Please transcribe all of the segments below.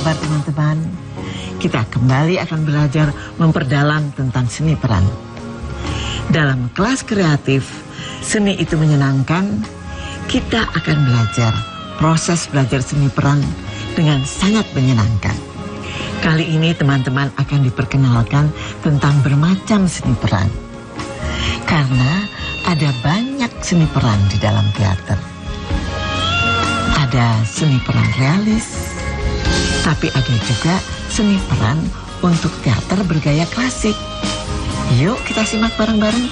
kabar teman-teman? Kita kembali akan belajar memperdalam tentang seni peran. Dalam kelas kreatif, seni itu menyenangkan. Kita akan belajar proses belajar seni peran dengan sangat menyenangkan. Kali ini teman-teman akan diperkenalkan tentang bermacam seni peran. Karena ada banyak seni peran di dalam teater. Ada seni peran realis, tapi ada juga seni peran untuk teater bergaya klasik. Yuk kita simak bareng-bareng.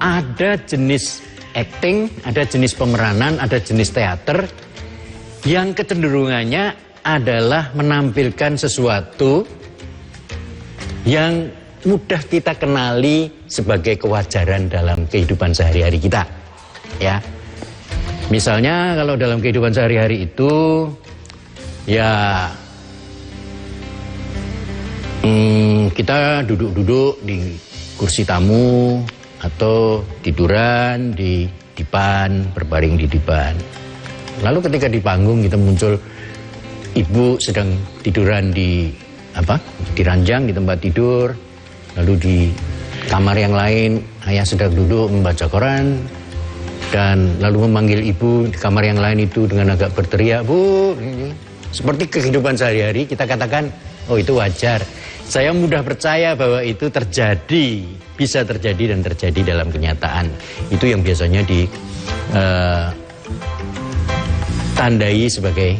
Ada jenis acting, ada jenis pemeranan, ada jenis teater yang kecenderungannya adalah menampilkan sesuatu yang mudah kita kenali sebagai kewajaran dalam kehidupan sehari-hari kita. Ya, misalnya kalau dalam kehidupan sehari-hari itu, ya kita duduk-duduk di kursi tamu atau tiduran di dipan, berbaring di dipan. Lalu ketika di panggung kita muncul ibu sedang tiduran di ranjang di tempat tidur, lalu di kamar yang lain ayah sedang duduk membaca koran, dan lalu memanggil ibu di kamar yang lain itu dengan agak berteriak, "Bu." Seperti kehidupan sehari-hari kita katakan, oh itu wajar. Saya mudah percaya bahwa itu terjadi, bisa terjadi dan terjadi dalam kenyataan. Itu yang biasanya ditandai sebagai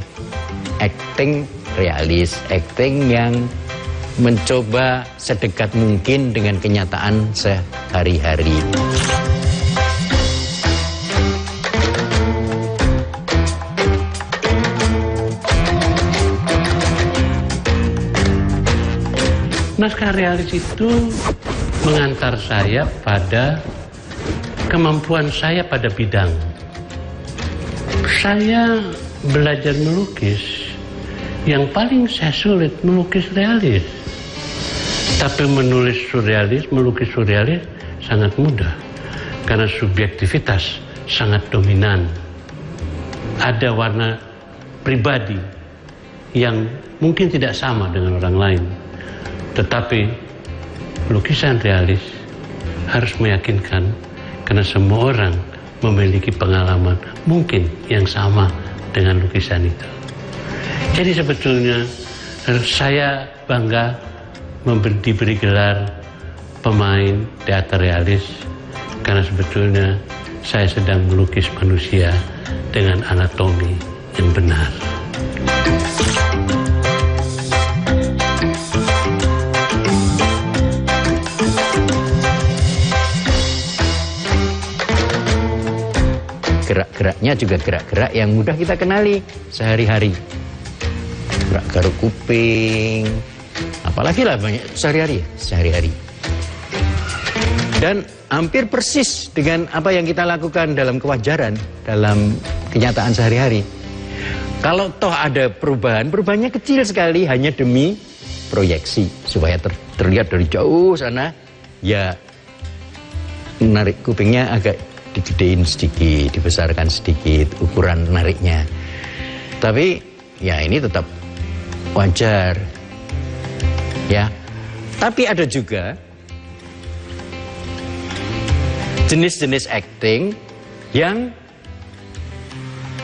acting realis, acting yang mencoba sedekat mungkin dengan kenyataan sehari-hari. Naskah realis itu mengantar saya pada kemampuan saya pada bidang. Saya belajar melukis, yang paling saya sulit melukis realis. Tapi menulis surrealis, melukis surrealis sangat mudah. Karena subjektivitas sangat dominan. Ada warna pribadi yang mungkin tidak sama dengan orang lain. Tetapi lukisan realis harus meyakinkan karena semua orang memiliki pengalaman mungkin yang sama dengan lukisan itu. Jadi sebetulnya saya bangga diberi gelar pemain teater realis karena sebetulnya saya sedang melukis manusia dengan anatomi yang benar. Gerak-geraknya juga gerak-gerak yang mudah kita kenali sehari-hari. Gerak garuk kuping, apalagi lah banyak sehari-hari. Dan hampir persis dengan apa yang kita lakukan dalam kewajaran, dalam kenyataan sehari-hari. Kalau toh ada perubahan, perubahannya kecil sekali hanya demi proyeksi. Supaya terlihat dari jauh sana, ya menarik kupingnya agak digedein sedikit, dibesarkan sedikit ukuran nariknya. Tapi ya ini tetap wajar. Ya. Tapi ada juga jenis-jenis acting yang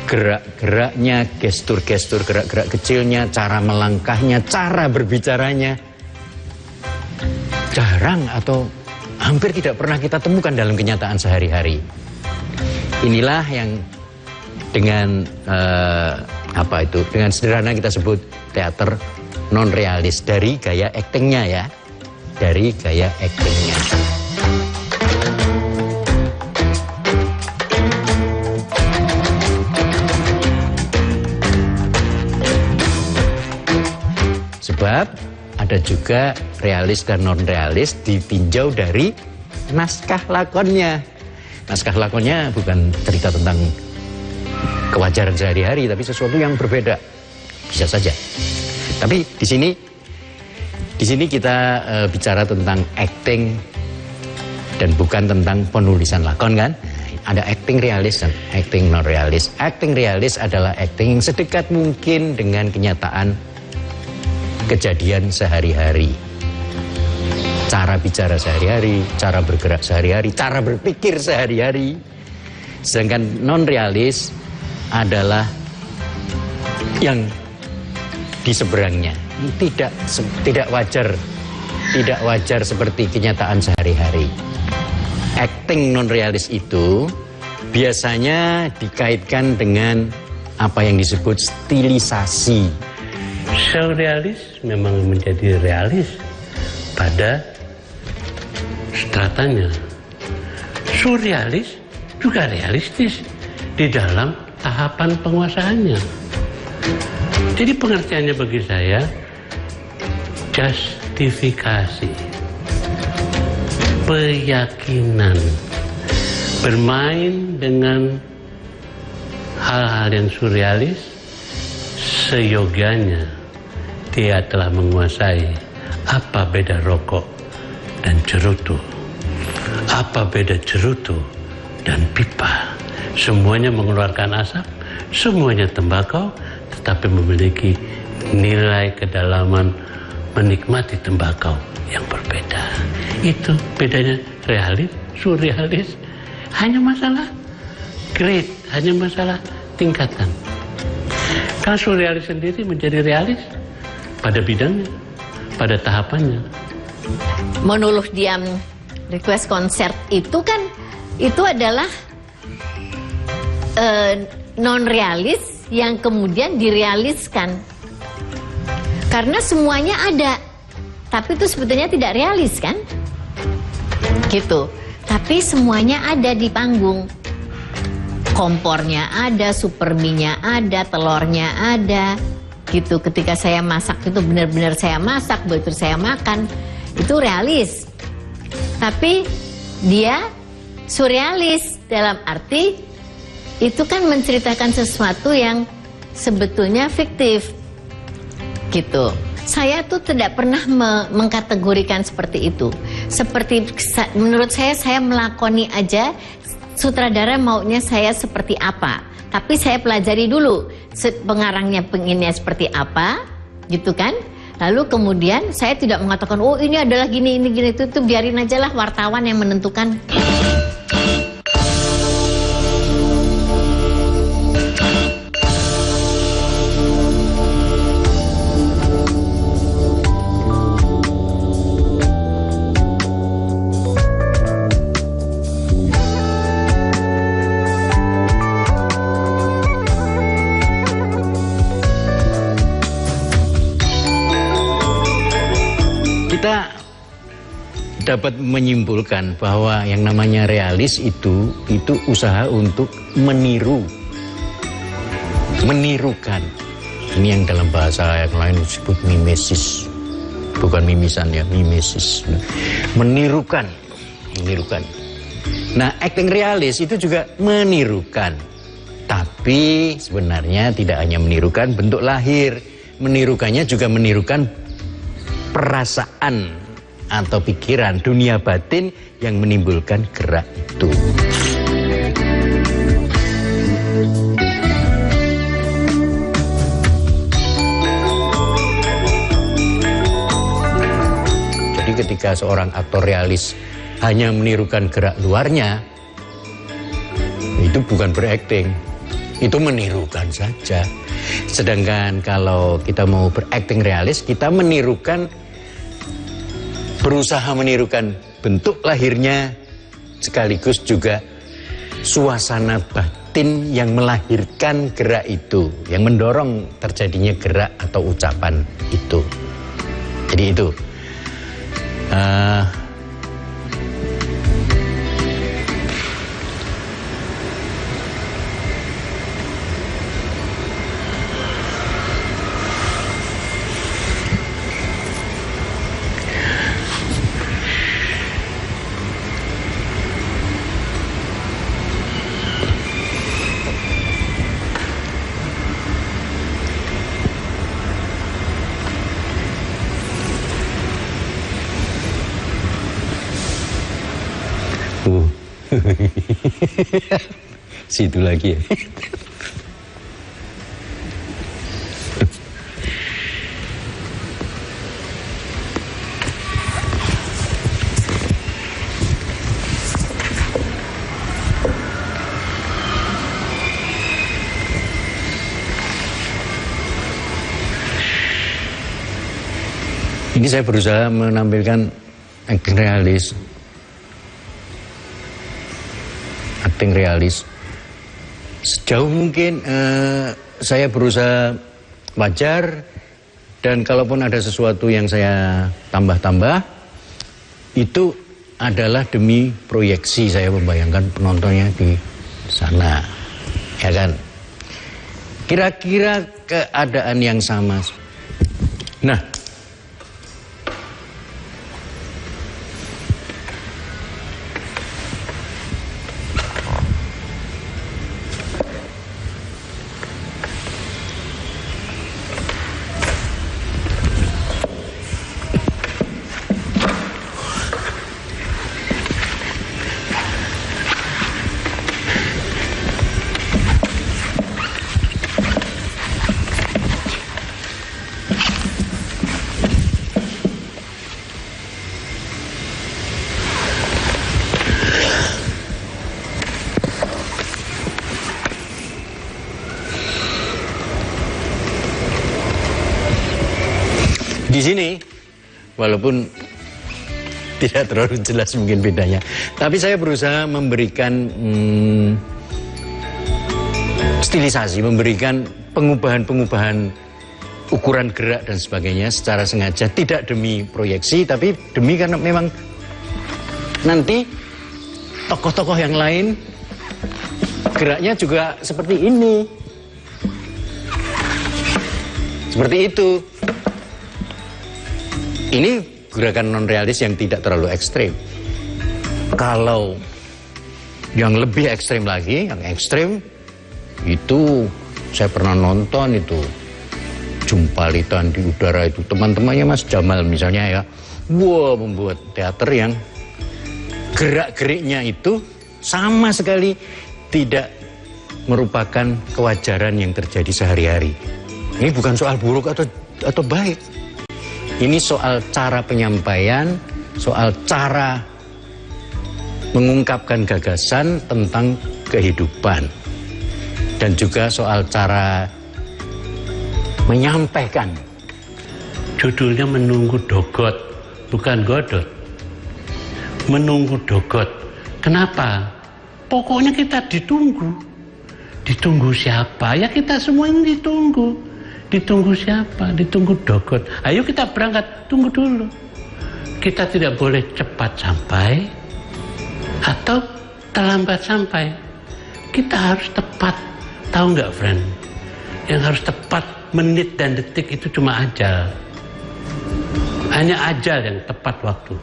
gerak-geraknya, gestur-gestur gerak-gerak kecilnya, cara melangkahnya, cara berbicaranya jarang atau hampir tidak pernah kita temukan dalam kenyataan sehari-hari. Inilah yang dengan dengan sederhana kita sebut teater non realis, dari gaya aktingnya ya, dari gaya aktingnya. Sebab ada juga realis dan non realis ditinjau dari naskah lakonnya. Naskah lakonnya bukan cerita tentang kewajaran sehari-hari, tapi sesuatu yang berbeda. Bisa saja. Tapi di sini kita bicara tentang acting dan bukan tentang penulisan lakon kan? Ada acting realis dan acting non realis. Acting realis adalah acting yang sedekat mungkin dengan kenyataan kejadian sehari-hari. Cara bicara sehari-hari, cara bergerak sehari-hari, cara berpikir sehari-hari. Sedangkan non realis adalah yang di seberangnya, tidak wajar seperti kenyataan sehari-hari. Acting non realis itu biasanya dikaitkan dengan apa yang disebut stilisasi. Surrealis memang menjadi realis pada stratanya. Surrealis juga realistis di dalam tahapan penguasaannya. Jadi pengertiannya bagi saya justifikasi, keyakinan, bermain dengan hal-hal yang surrealis seyogianya dia telah menguasai. Apa beda rokok dan cerutu? Apa beda cerutu dan pipa? Semuanya mengeluarkan asap, semuanya tembakau, tetapi memiliki nilai kedalaman menikmati tembakau yang berbeda. Itu bedanya realis, surrealis. Hanya masalah grade, hanya masalah tingkatan. Kalau surrealis sendiri menjadi realis pada bidangnya, pada tahapannya. Menuluh diam request konser itu kan, itu adalah non realis yang kemudian direaliskan. Karena semuanya ada, tapi itu sebetulnya tidak realis kan? Gitu. Tapi semuanya ada di panggung. Kompornya ada, superminya ada, telurnya ada. Gitu. Ketika saya masak itu benar-benar saya masak, betul saya makan. Itu realis. Tapi dia surrealis dalam arti itu kan menceritakan sesuatu yang sebetulnya fiktif. Gitu. Saya tuh tidak pernah mengkategorikan seperti itu. Seperti menurut saya melakoni aja sutradara maunya saya seperti apa. Tapi saya pelajari dulu pengarangnya pengennya seperti apa, gitu kan? Lalu kemudian saya tidak mengatakan oh ini adalah gini itu biarin aja lah wartawan yang menentukan. Kita dapat menyimpulkan bahwa yang namanya realis itu usaha untuk menirukan. Ini yang dalam bahasa yang lain disebut mimesis, bukan mimisan ya, mimesis. Menirukan. Nah, acting realis itu juga menirukan, tapi sebenarnya tidak hanya menirukan bentuk lahir, menirukannya juga menirukan perasaan atau pikiran, dunia batin yang menimbulkan gerak itu. Jadi ketika seorang aktor realis hanya menirukan gerak luarnya, itu bukan berakting, itu menirukan saja. Sedangkan kalau kita mau berakting realis, kita berusaha menirukan bentuk lahirnya sekaligus juga suasana batin yang melahirkan gerak itu, yang mendorong terjadinya gerak atau ucapan itu. Jadi itu Situ lagi ya. Ini saya berusaha menampilkan acting realis. Acting realis. Sejauh mungkin saya berusaha wajar, dan kalaupun ada sesuatu yang saya tambah-tambah, itu adalah demi proyeksi saya membayangkan penontonnya di sana. Ya kan? Kira-kira keadaan yang sama. Nah, di sini, walaupun tidak terlalu jelas mungkin bedanya, tapi saya berusaha memberikan stilisasi, memberikan pengubahan-pengubahan ukuran gerak dan sebagainya secara sengaja, tidak demi proyeksi, tapi demi karena memang nanti tokoh-tokoh yang lain geraknya juga seperti ini, seperti itu. Ini gerakan non-realis yang tidak terlalu ekstrim. Kalau yang lebih ekstrim lagi, yang ekstrim itu saya pernah nonton itu Jumpalitan di Udara itu, teman-temannya Mas Jamal misalnya ya, wah, membuat teater yang gerak-geriknya itu sama sekali tidak merupakan kewajaran yang terjadi sehari-hari. Ini bukan soal buruk atau baik. Ini soal cara penyampaian, soal cara mengungkapkan gagasan tentang kehidupan, dan juga soal cara menyampaikan. Judulnya Menunggu Dogot, bukan Godot. Menunggu Dogot. Kenapa? Pokoknya kita ditunggu. Ditunggu siapa? Ya kita semua ini ditunggu. Ditunggu siapa? Ditunggu Dogot. Ayo kita berangkat, tunggu dulu. Kita tidak boleh cepat sampai atau terlambat sampai. Kita harus tepat. Tahu nggak, friend? Yang harus tepat, menit dan detik itu cuma ajal. Hanya ajal yang tepat waktu.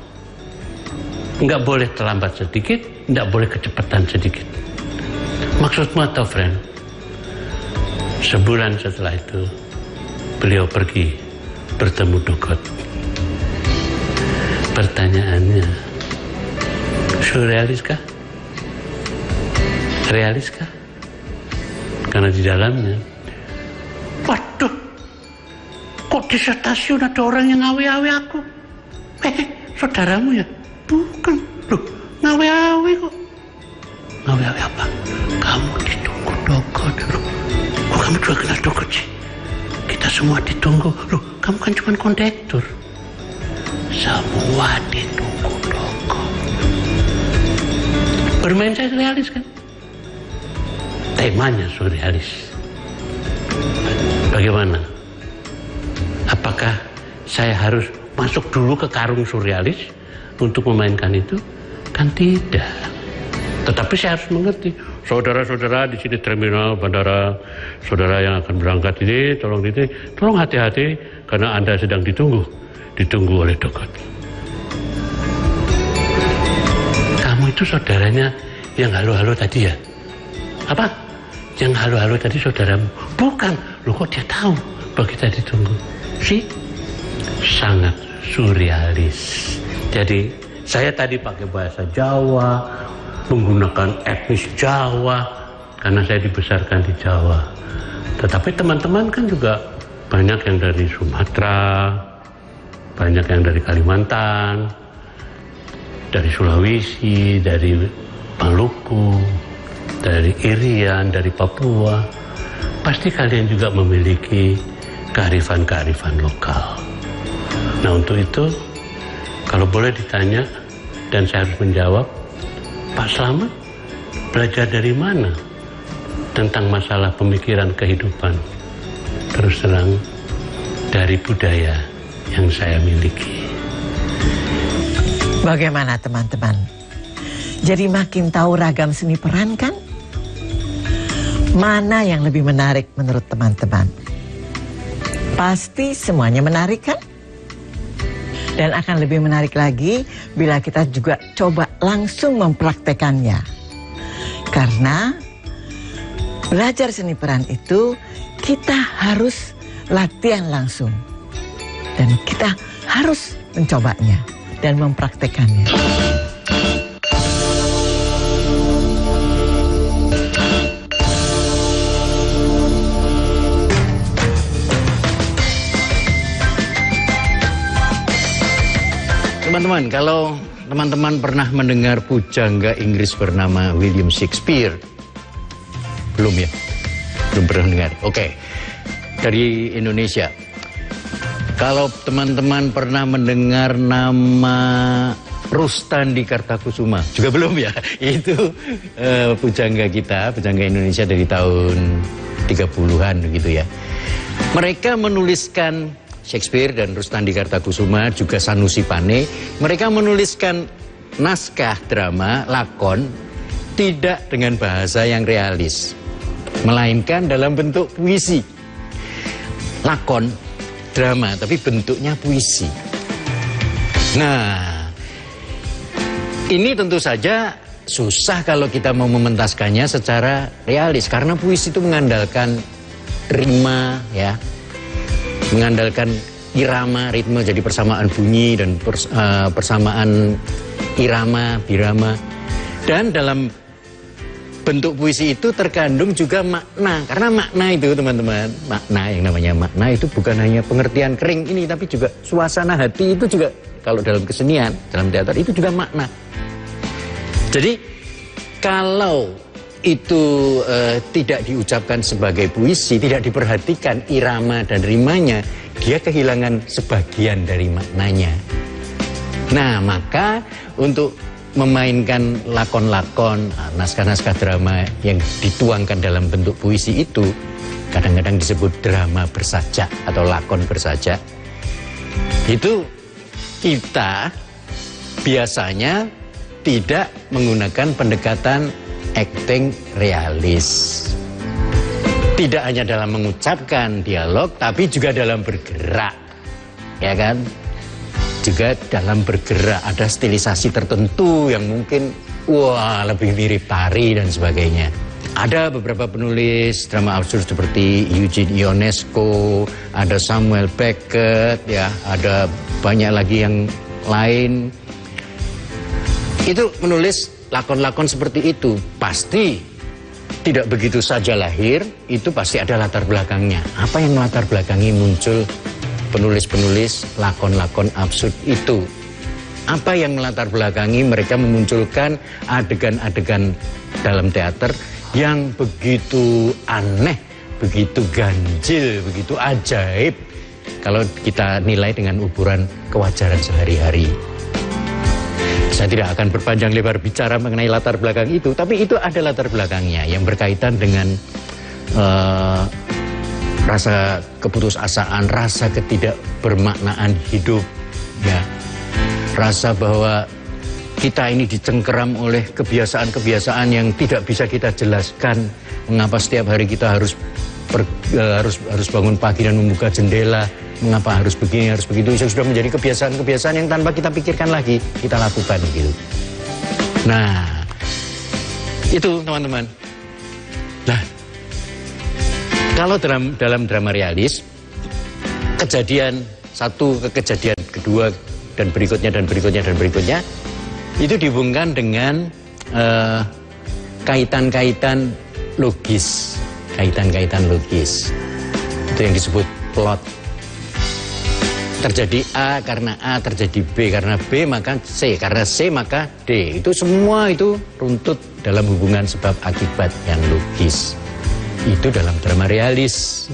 Nggak boleh terlambat sedikit, nggak boleh kecepatan sedikit. Maksudmu apa, friend? Sebulan setelah itu beliau pergi bertemu Dogot. Pertanyaannya, surrealiskah? Realiskah? Karena di dalamnya, waduh, kok di stasiun ada orang yang ngawe-ngawe aku? Saudaramu ya? Bukan, loh, ngawe-ngawe kok. Ngawe-ngawe apa? Kamu ditunggu Dogot. Loh, kok kamu juga kenal Dogot sih? Kita semua ditunggu. Loh, kamu kan cuma kondektur. Semua ditunggu Dogot. Bermain saya realis kan? Temanya surrealis. Bagaimana? Apakah saya harus masuk dulu ke karung surrealis untuk memainkan itu? Kan tidak. Tetapi saya harus mengerti, saudara-saudara di sini terminal bandara, saudara yang akan berangkat ini, tolong hati-hati karena Anda sedang ditunggu oleh Dogot. Kamu itu saudaranya yang halo-halo tadi ya? Apa? Yang halo-halo tadi saudaramu? Bukan. Loh, kok dia tahu bahwa kita ditunggu? Sih, sangat surrealis. Jadi saya tadi pakai bahasa Jawa, menggunakan etnis Jawa karena saya dibesarkan di Jawa. Tetapi teman-teman kan juga banyak yang dari Sumatera, banyak yang dari Kalimantan, dari Sulawesi, dari Maluku, dari Irian, dari Papua. Pasti kalian juga memiliki kearifan-kearifan lokal. Nah, untuk itu, kalau boleh ditanya dan saya harus menjawab, Pak Slamet belajar dari mana tentang masalah pemikiran kehidupan? Terus terang, dari budaya yang saya miliki. Bagaimana teman-teman? Jadi makin tahu ragam seni peran kan? Mana yang lebih menarik menurut teman-teman? Pasti semuanya menarik kan? Dan akan lebih menarik lagi bila kita juga coba langsung mempraktekannya. Karena belajar seni peran itu kita harus latihan langsung. Dan kita harus mencobanya dan mempraktekannya. Teman-teman, kalau teman-teman pernah mendengar pujangga Inggris bernama William Shakespeare? Belum ya? Belum pernah dengar. Oke. Dari Indonesia. Kalau teman-teman pernah mendengar nama Rustandi Kartakusuma, juga belum ya? Itu pujangga kita, pujangga Indonesia dari tahun 30-an gitu ya. Mereka menuliskan Shakespeare dan Rustandi Kartakusuma, juga Sanusi Pane, mereka menuliskan naskah drama, lakon, tidak dengan bahasa yang realis, melainkan dalam bentuk puisi. Lakon, drama, tapi bentuknya puisi. Nah, ini tentu saja susah kalau kita mau mementaskannya secara realis, karena puisi itu mengandalkan rima, ya, mengandalkan irama, ritme, jadi persamaan bunyi dan persamaan irama, birama. Dan dalam bentuk puisi itu terkandung juga makna. Karena makna itu teman-teman, makna yang namanya makna itu bukan hanya pengertian kering ini, tapi juga suasana hati itu juga, kalau dalam kesenian, dalam teater itu juga makna. Jadi kalau itu tidak diucapkan sebagai puisi, tidak diperhatikan irama dan rimanya, dia kehilangan sebagian dari maknanya. Nah, maka untuk memainkan lakon-lakon, naskah-naskah drama yang dituangkan dalam bentuk puisi itu, kadang-kadang disebut drama bersajak atau lakon bersajak. Itu kita biasanya tidak menggunakan pendekatan acting realis. Tidak hanya dalam mengucapkan dialog, tapi juga dalam bergerak, ya kan? Juga dalam bergerak, ada stilisasi tertentu yang mungkin lebih mirip tari dan sebagainya. Ada beberapa penulis drama absurd seperti Eugene Ionesco, ada Samuel Beckett, ya, ada banyak lagi yang lain. Itu menulis lakon-lakon seperti itu. Pasti tidak begitu saja lahir, itu pasti ada latar belakangnya. Apa yang melatar belakangi muncul penulis-penulis lakon-lakon absurd itu? Apa yang melatar belakangi mereka memunculkan adegan-adegan dalam teater yang begitu aneh, begitu ganjil, begitu ajaib kalau kita nilai dengan ukuran kewajaran sehari-hari. Saya tidak akan berpanjang lebar bicara mengenai latar belakang itu, tapi itu ada latar belakangnya yang berkaitan dengan rasa keputusasaan, rasa ketidakbermaknaan hidup, ya, rasa bahwa kita ini dicengkeram oleh kebiasaan-kebiasaan yang tidak bisa kita jelaskan. Mengapa setiap hari kita harus bangun pagi dan membuka jendela? Mengapa harus begini, harus begitu? Itu sudah menjadi kebiasaan-kebiasaan yang tanpa kita pikirkan lagi, kita lakukan gitu. Nah, itu teman-teman. Nah, kalau dalam drama realis, kejadian satu ke kejadian kedua dan berikutnya dan berikutnya dan berikutnya, itu dihubungkan dengan kaitan-kaitan logis. Kaitan-kaitan logis. Itu yang disebut plot. Terjadi A karena A, terjadi B karena B, maka C. Karena C, maka D. Itu semua itu runtut dalam hubungan sebab akibat yang logis. Itu dalam drama realis.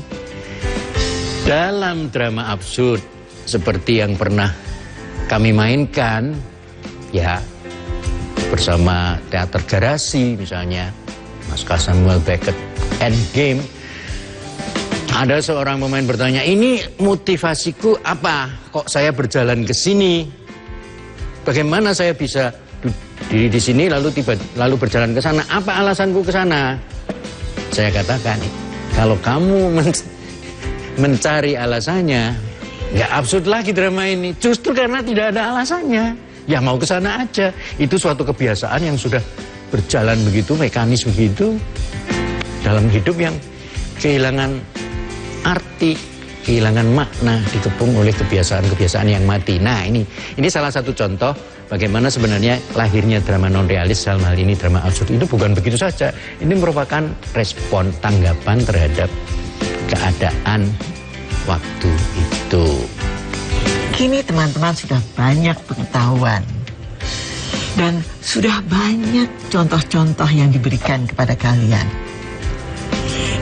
Dalam drama absurd, seperti yang pernah kami mainkan, ya, bersama teater garasi misalnya, Naskah Samuel Beckett, Endgame. Ada seorang pemain bertanya, ini motivasiku apa? Kok saya berjalan ke sini? Bagaimana saya bisa diri di sini lalu berjalan ke sana? Apa alasanku ke sana? Saya katakan, kalau kamu mencari alasannya, nggak absurd lagi drama ini. Justru karena tidak ada alasannya, ya mau ke sana aja. Itu suatu kebiasaan yang sudah berjalan begitu, mekanis begitu dalam hidup yang kehilangan arti, kehilangan makna, dikepung oleh kebiasaan-kebiasaan yang mati. Nah, ini salah satu contoh bagaimana sebenarnya lahirnya drama non-realis, dalam hal ini drama absurd. Itu bukan begitu saja. Ini merupakan respon, tanggapan terhadap keadaan waktu itu. Kini teman-teman sudah banyak pengetahuan dan sudah banyak contoh-contoh yang diberikan kepada kalian.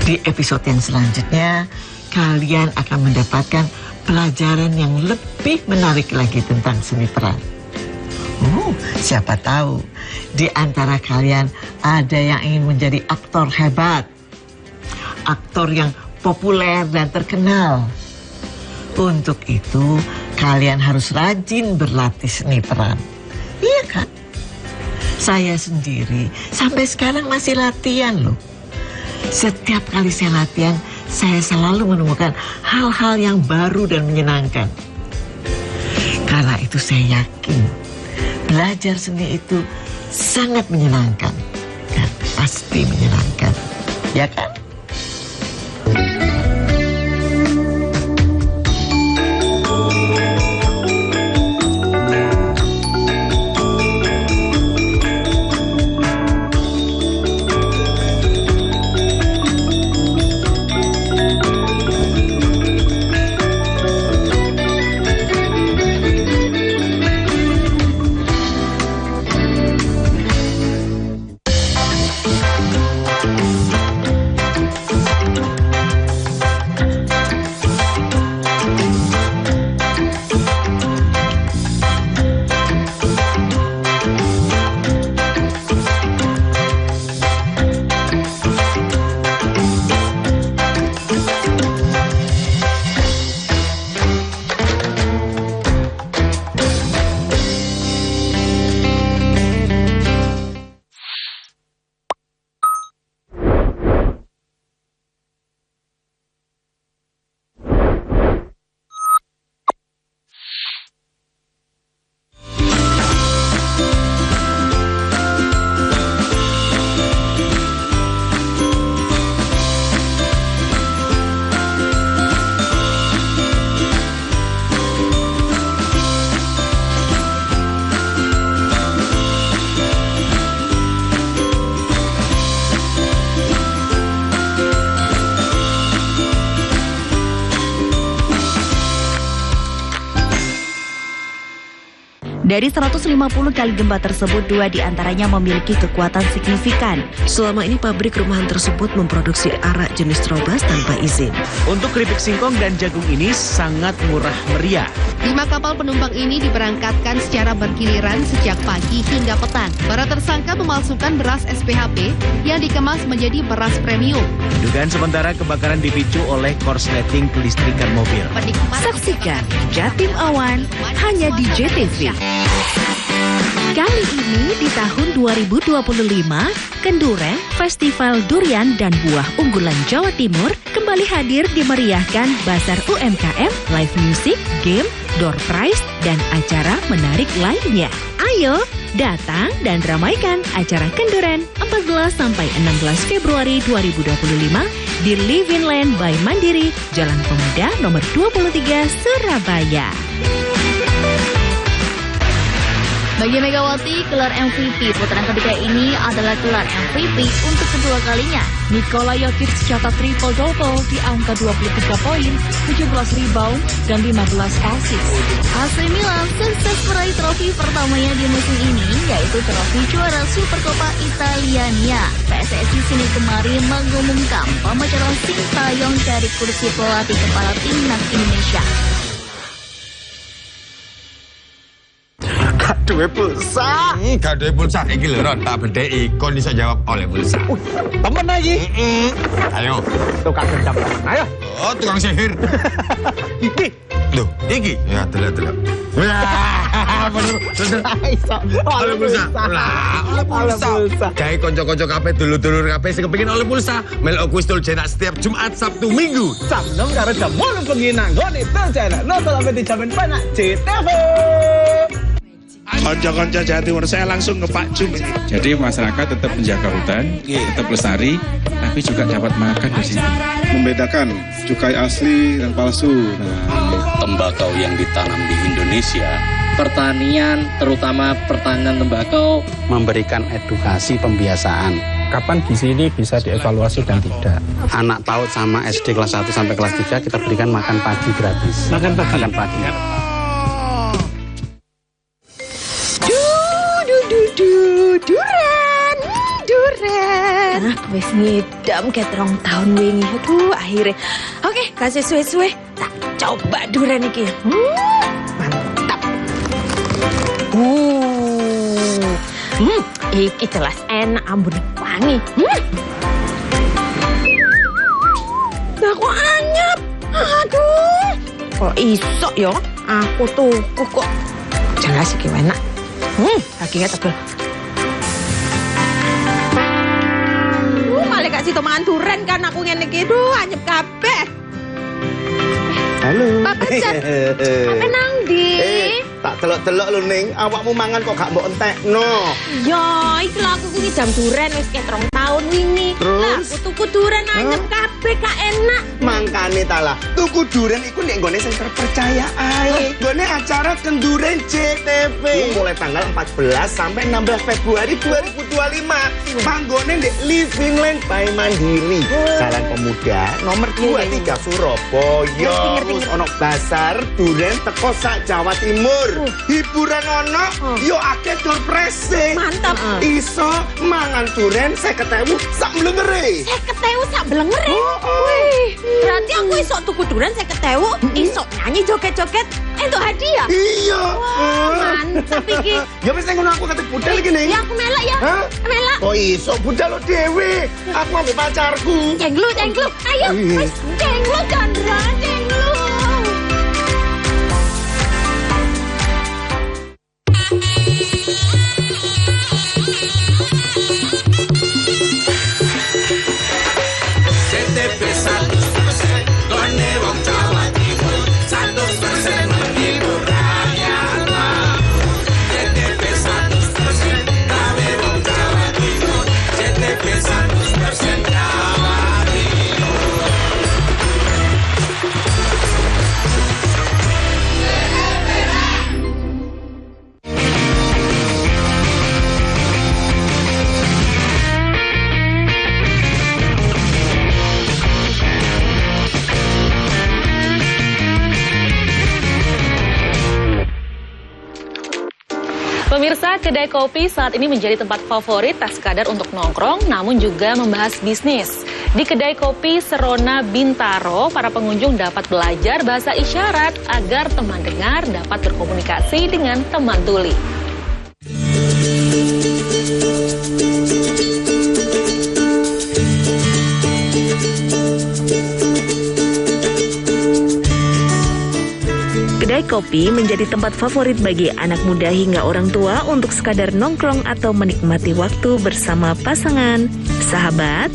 Di episode yang selanjutnya, kalian akan mendapatkan pelajaran yang lebih menarik lagi tentang seni peran. Siapa tahu di antara kalian ada yang ingin menjadi aktor hebat, aktor yang populer dan terkenal. Untuk itu, kalian harus rajin berlatih seni peran. Iya kan? Saya sendiri sampai sekarang masih latihan loh. Setiap kali saya latihan, saya selalu menemukan hal-hal yang baru dan menyenangkan. Karena itu saya yakin belajar seni itu sangat menyenangkan. Dan pasti menyenangkan. Ya kan? Dari 150 kali gempa tersebut, 2 diantaranya memiliki kekuatan signifikan. Selama ini pabrik rumahan tersebut memproduksi arak jenis Trobas tanpa izin. Untuk keripik singkong dan jagung ini sangat murah meriah. 5 kapal penumpang ini diberangkatkan secara bergiliran sejak pagi hingga petang. Para tersangka memalsukan beras SPHP yang dikemas menjadi beras premium. Dugaan sementara kebakaran dipicu oleh korsleting kelistrikan mobil. Saksikan Jatim Awan hanya di JTV. Kali ini di tahun 2025, Kenduren, Festival Durian dan Buah Unggulan Jawa Timur kembali hadir dimeriahkan Bazar UMKM, live music, game, door prize, dan acara menarik lainnya. Ayo, datang dan ramaikan acara Kenduren 14-16 Februari 2025 di Living Land by Mandiri, Jalan Pemuda nomor 23, Surabaya. Bagi Megawati, gelar MVP putaran ketiga ini adalah gelar MVP untuk kedua kalinya. Nikola Jokic catat triple-double di angka 23 poin, 17 rebound, dan 15 assist. AC Milan sukses meraih trofi pertamanya di musim ini, yaitu trofi juara Supercoppa Italiania. PSSI Senin kemarin mengumumkan pemecahan Sintayong dari kursi pelatih kepala timnas Indonesia. Duwe pulsa. Gak duwe pulsa iki lho Ron, tak bedheki kon iso jawab oleh pulsa. Temen lagi. Ayo, Tukang gendam. Ayo. oh tukang sihir. Iki. Loh, iki. Ya, delok. Wah, bener. Iso. Oleh pulsa. Lah, oleh pulsa. Gawe kanca-kanca kabeh dulur-dulur kabeh sing kepengin oleh pulsa, melok kuis tul cenak setiap Jumat, Sabtu, Minggu. Jam 6 karo jam 8 bengi nang ngene tul cenak. Nonton sampai dijamin banyak JTV. Konco-konco Jawa Timur, saya langsung ke Pak Jum ini. Jadi masyarakat tetap menjaga hutan, tetap lestari, tapi juga dapat makan di sini. Membedakan cukai asli dan palsu. Tembakau yang ditanam di Indonesia, pertanian, terutama pertanian tembakau, memberikan edukasi pembiasaan. Kapan gizi ini bisa dievaluasi dan tidak. Anak PAUD sama SD kelas 1 sampai kelas 3 kita berikan makan pagi gratis. Makan pagi? Makan pagi. Duren. Wis ngidam ket 2 tahun wingi. Aduh, akhirnya. Oke, kasih suwe-suwe. Tak coba duren iki. Mantap. Iki jelas enak, ambun wangi. Nah, kok anyep. Aduh. Kok iso ya? Aku tuku kok. Jelas iki enak. Dagingnya tebel. Malah kasih tomangan duren kan aku ngene iki. Duh, anyep kabeh. Halo. Bapak Jan. Apa nang ndi? Tak telok-telok lho Ning, awakmu mangan kok gak mbok entekno. Ya, iki lho aku kuwi jam duren wis ket 2 tahun wingi. Lah, aku tuku duren anyep kabeh gak enak. Mangkane ta lah, tuku duren iku nek nggone sing terpercaya ae. Nggone acara Kenduren JTV. Mulai tanggal 14 sampai 16 Februari 2025. Panggone ndek Living Land by Mandiri. Jalan Pemuda nomor 23 Surabaya. Terus ono bazar duren teko sak Jawa Timur. Hiburan ono, yo akeh tur prese. Mantap. Iso mangan duren 50.000 sak blengere. 50.000 sak blengere. Wih, berarti aku iso tuku duren 50.000, iso nyanyi joget-joget entuk hadiah. Iya. Wah, mantap iki. Ya wis ngono aku kate budal iki ning. Ya aku melak ya. Melak. Kok iso budal lo dhewe? Aku ambek pacarku. Cenglu. Ayo, wis cenglu Chandra, cenglu. CTP 100% gone wong Jawa Timur, 100% menghibur rakyat. CTP 100% gawe wong Jawa Timur, CTP 100% Jawa Timur. Pemirsa, kedai kopi saat ini menjadi tempat favorit tak sekadar untuk nongkrong, namun juga membahas bisnis. Di kedai kopi Serona Bintaro, para pengunjung dapat belajar bahasa isyarat agar teman dengar dapat berkomunikasi dengan teman tuli. Kedai kopi menjadi tempat favorit bagi anak muda hingga orang tua untuk sekadar nongkrong atau menikmati waktu bersama pasangan, sahabat,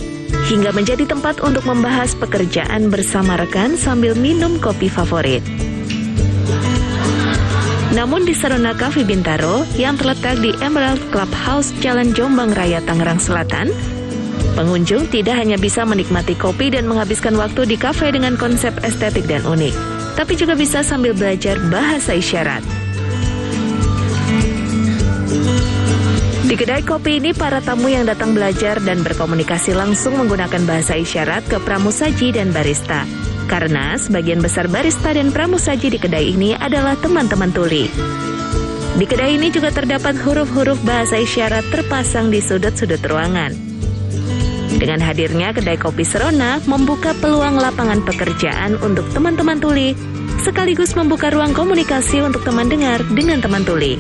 hingga menjadi tempat untuk membahas pekerjaan bersama rekan sambil minum kopi favorit. Namun di Serona Cafe Bintaro yang terletak di Emerald Clubhouse Jalan Jombang Raya, Tangerang Selatan, pengunjung tidak hanya bisa menikmati kopi dan menghabiskan waktu di kafe dengan konsep estetik dan unik, tapi juga bisa sambil belajar bahasa isyarat. Di kedai kopi ini, para tamu yang datang belajar dan berkomunikasi langsung menggunakan bahasa isyarat ke pramusaji dan barista. Karena sebagian besar barista dan pramusaji di kedai ini adalah teman-teman tuli. Di kedai ini juga terdapat huruf-huruf bahasa isyarat terpasang di sudut-sudut ruangan. Dengan hadirnya kedai kopi Serona membuka peluang lapangan pekerjaan untuk teman-teman tuli, sekaligus membuka ruang komunikasi untuk teman dengar dengan teman tuli.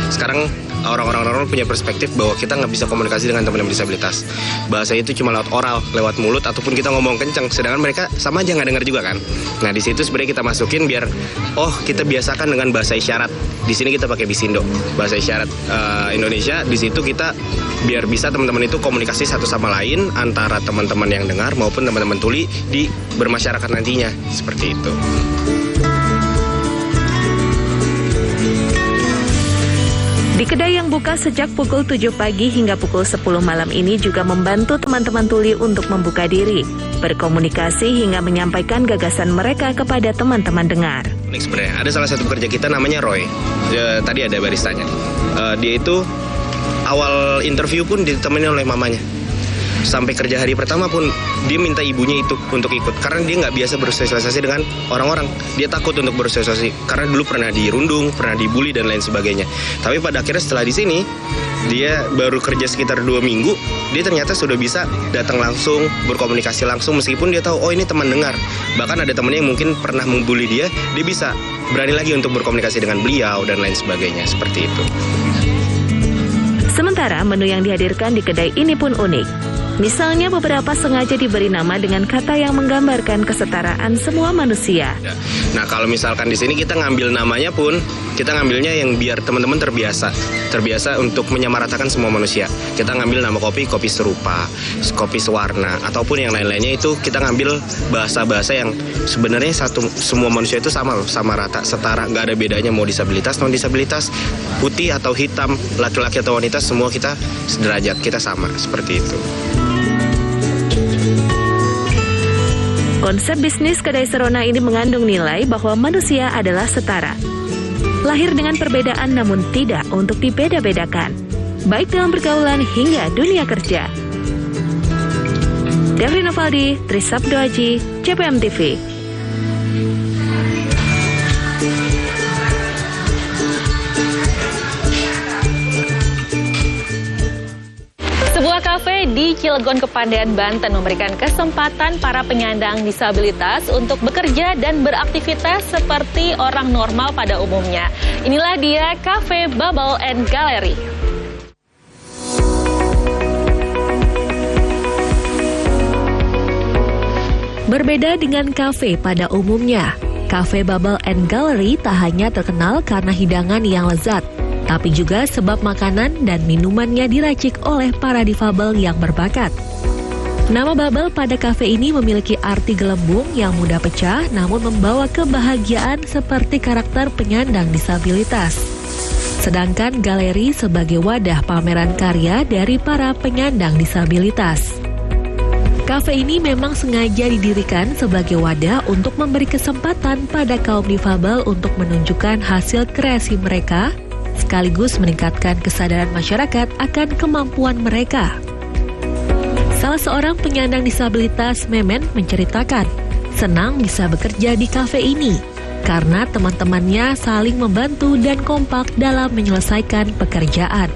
Sekarang orang-orang punya perspektif bahwa kita nggak bisa komunikasi dengan teman-teman disabilitas. Bahasa itu cuma lewat oral, lewat mulut, ataupun kita ngomong kencang. Sedangkan mereka sama aja nggak dengar juga kan. Nah di situ sebenarnya kita masukin biar, kita biasakan dengan bahasa isyarat. Di sini kita pakai Bisindo, bahasa isyarat Indonesia. Di situ kita biar bisa teman-teman itu komunikasi satu sama lain antara teman-teman yang dengar maupun teman-teman tuli di bermasyarakat nantinya, seperti itu. Di kedai yang buka sejak pukul 7 pagi hingga pukul 10 malam ini juga membantu teman-teman tuli untuk membuka diri, berkomunikasi hingga menyampaikan gagasan mereka kepada teman-teman dengar. Sebenarnya ada salah satu pekerja kita namanya Roy. Tadi ada baristanya. Dia itu awal interview pun ditemani oleh mamanya. Sampai kerja hari pertama pun dia minta ibunya itu untuk ikut karena dia nggak biasa bersosialisasi dengan orang-orang. Dia takut untuk bersosialisasi karena dulu pernah dirundung, pernah dibully dan lain sebagainya. Tapi pada akhirnya setelah di sini dia baru kerja sekitar 2 minggu, dia ternyata sudah bisa datang langsung, berkomunikasi langsung meskipun dia tahu ini teman dengar. Bahkan ada temannya yang mungkin pernah membuli dia bisa berani lagi untuk berkomunikasi dengan beliau dan lain sebagainya, seperti itu. Sementara menu yang dihadirkan di kedai ini pun unik. Misalnya beberapa sengaja diberi nama dengan kata yang menggambarkan kesetaraan semua manusia. Nah kalau misalkan di sini kita ngambil namanya pun, kita ngambilnya yang biar teman-teman terbiasa untuk menyamaratakan semua manusia. Kita ngambil nama kopi serupa, kopi sewarna, ataupun yang lain-lainnya itu kita ngambil bahasa-bahasa yang sebenarnya semua manusia itu sama loh, sama rata, setara, nggak ada bedanya mau disabilitas, non disabilitas, putih atau hitam, laki-laki atau wanita, semua kita sederajat, kita sama, seperti itu. Konsep bisnis kedai Serona ini mengandung nilai bahwa manusia adalah setara. Lahir dengan perbedaan namun tidak untuk dibeda-bedakan, baik dalam pergaulan hingga dunia kerja. Devri Novaldi, Trisabdo Aji, CPM TV. Sebuah kafe di Cilegon, Kepandian, Banten memberikan kesempatan para penyandang disabilitas untuk bekerja dan beraktivitas seperti orang normal pada umumnya. Inilah dia Cafe Bubble and Gallery. Berbeda dengan kafe pada umumnya, Cafe Bubble and Gallery tak hanya terkenal karena hidangan yang lezat, tapi juga sebab makanan dan minumannya diracik oleh para difabel yang berbakat. Nama Bubble pada kafe ini memiliki arti gelembung yang mudah pecah namun membawa kebahagiaan seperti karakter penyandang disabilitas. Sedangkan galeri sebagai wadah pameran karya dari para penyandang disabilitas. Kafe ini memang sengaja didirikan sebagai wadah untuk memberi kesempatan pada kaum difabel untuk menunjukkan hasil kreasi mereka, sekaligus meningkatkan kesadaran masyarakat akan kemampuan mereka. Salah seorang penyandang disabilitas, Memen, menceritakan senang bisa bekerja di kafe ini karena teman-temannya saling membantu dan kompak dalam menyelesaikan pekerjaan.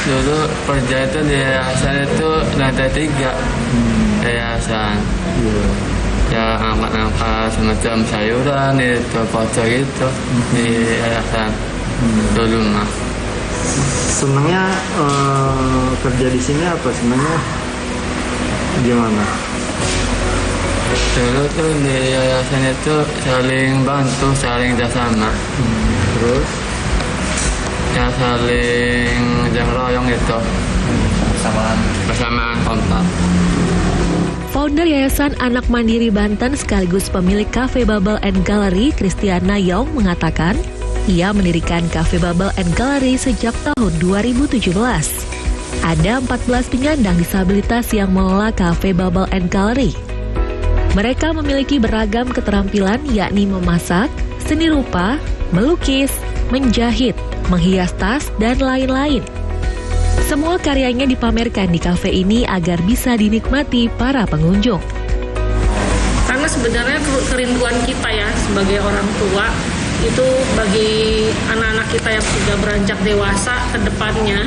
Dulu kerja itu di yayasan itu lantai 3 yayasan. Ya angkat-angkat semacam sayuran di pojok itu di yayasan dulu mah. Senangnya kerja di sini apa? Senangnya gimana? Dulu tuh di yayasan itu saling bantu, saling bersama. Terus? Ya saling royong gitu. Bersamaan kompak. Founder Yayasan Anak Mandiri Banten sekaligus pemilik Cafe Bubble and Gallery, Kristiana Yong, mengatakan ia mendirikan Cafe Bubble and Gallery sejak tahun 2017. Ada 14 penyandang disabilitas yang mengelola Cafe Bubble and Gallery. Mereka memiliki beragam keterampilan yakni memasak, seni rupa, melukis, menjahit, menghias tas, dan lain-lain. Semua karyanya dipamerkan di kafe ini agar bisa dinikmati para pengunjung. Karena sebenarnya kerinduan kita ya sebagai orang tua itu bagi anak-anak kita yang sudah beranjak dewasa ke depannya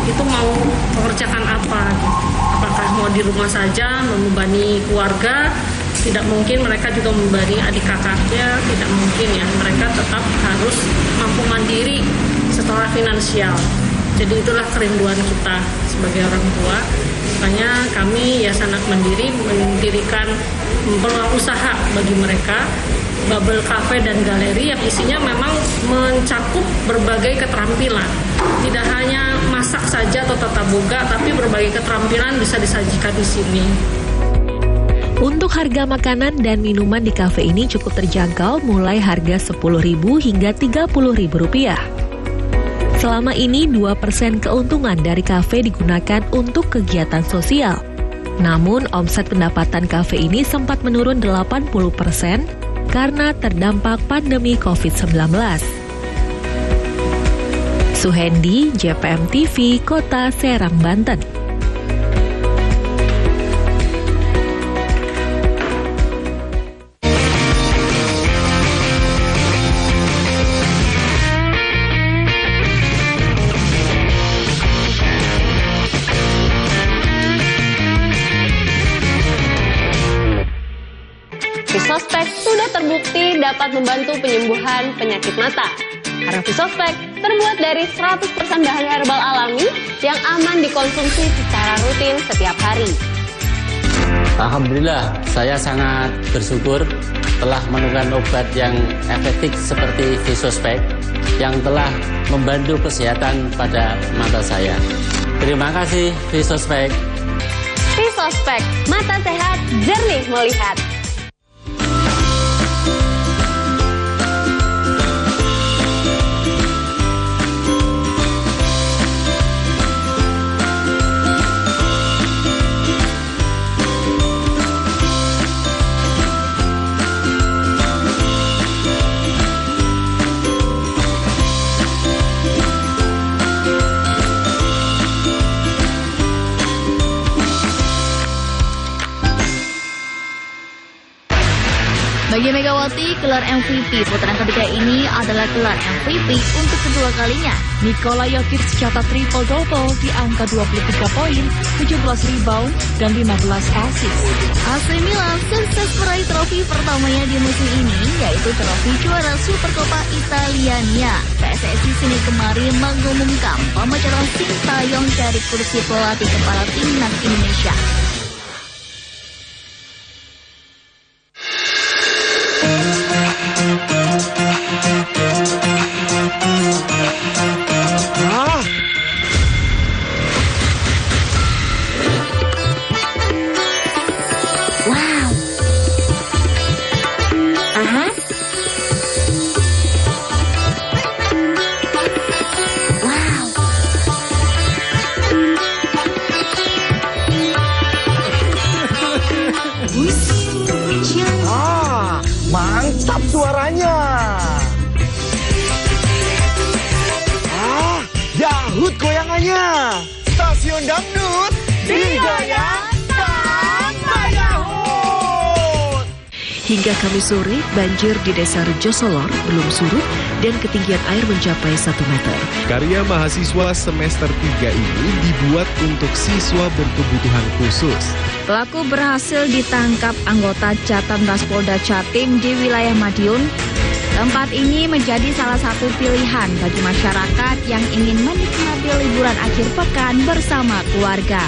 itu mau mengerjakan apa gitu. Apakah mau di rumah saja membebani keluarga, tidak mungkin mereka juga membebani adik kakaknya, tidak mungkin ya, mereka tetap harus mampu mandiri secara finansial. Jadi itulah kerinduan kita sebagai orang tua. Makanya kami Yayasan Anak Mandiri mendirikan peluang usaha bagi mereka, Bubble Cafe dan Galeri yang isinya memang mencakup berbagai keterampilan. Tidak hanya masak saja atau tata boga, tapi berbagai keterampilan bisa disajikan di sini. Untuk harga makanan dan minuman di kafe ini cukup terjangkau, mulai harga Rp10.000 hingga Rp30.000. Selama ini 2% keuntungan dari kafe digunakan untuk kegiatan sosial. Namun omset pendapatan kafe ini sempat menurun 80% karena terdampak pandemi COVID-19. Suhendi, JPM TV, Kota Serang, Banten. Visospek sudah terbukti dapat membantu penyembuhan penyakit mata. Karena Visospek terbuat dari 100% bahan herbal alami yang aman dikonsumsi secara rutin setiap hari. Alhamdulillah, saya sangat bersyukur telah menemukan obat yang efektif seperti Visospek yang telah membantu kesehatan pada mata saya. Terima kasih Visospek. Visospek, mata sehat, jernih melihat. Bagi Megawati, gelar MVP putaran ketiga ini adalah gelar MVP untuk kedua kalinya. Nikola Jokic catat triple-double di angka 23 poin, 17 rebound, dan 15 assist. AC Milan sukses meraih trofi pertamanya di musim ini, yaitu trofi juara Supercoppa Italiania. PSSI Senin kemarin mengumumkan pemecatan Sintayong dari kursi pelatih kepala timnas Indonesia. Mantap suaranya. Dahut goyangannya. Stasiun dangdut digoyang sama dahut. Hingga Kamis sore, banjir di Desa Rejosolor belum surut dan ketinggian air mencapai 1 meter. Karya mahasiswa semester 3 ini dibuat untuk siswa berkebutuhan khusus. Pelaku berhasil ditangkap anggota Jatanras Polda Jatim di wilayah Madiun. Tempat ini menjadi salah satu pilihan bagi masyarakat yang ingin menikmati liburan akhir pekan bersama keluarga.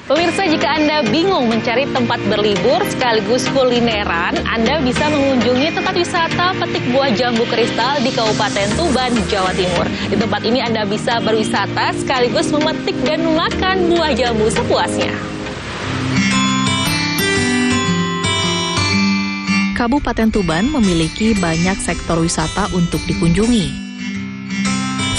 Pemirsa, jika Anda bingung mencari tempat berlibur sekaligus kulineran, Anda bisa mengunjungi tempat wisata Petik Buah Jambu Kristal di Kabupaten Tuban, Jawa Timur. Di tempat ini Anda bisa berwisata sekaligus memetik dan makan buah jambu sepuasnya. Kabupaten Tuban memiliki banyak sektor wisata untuk dikunjungi.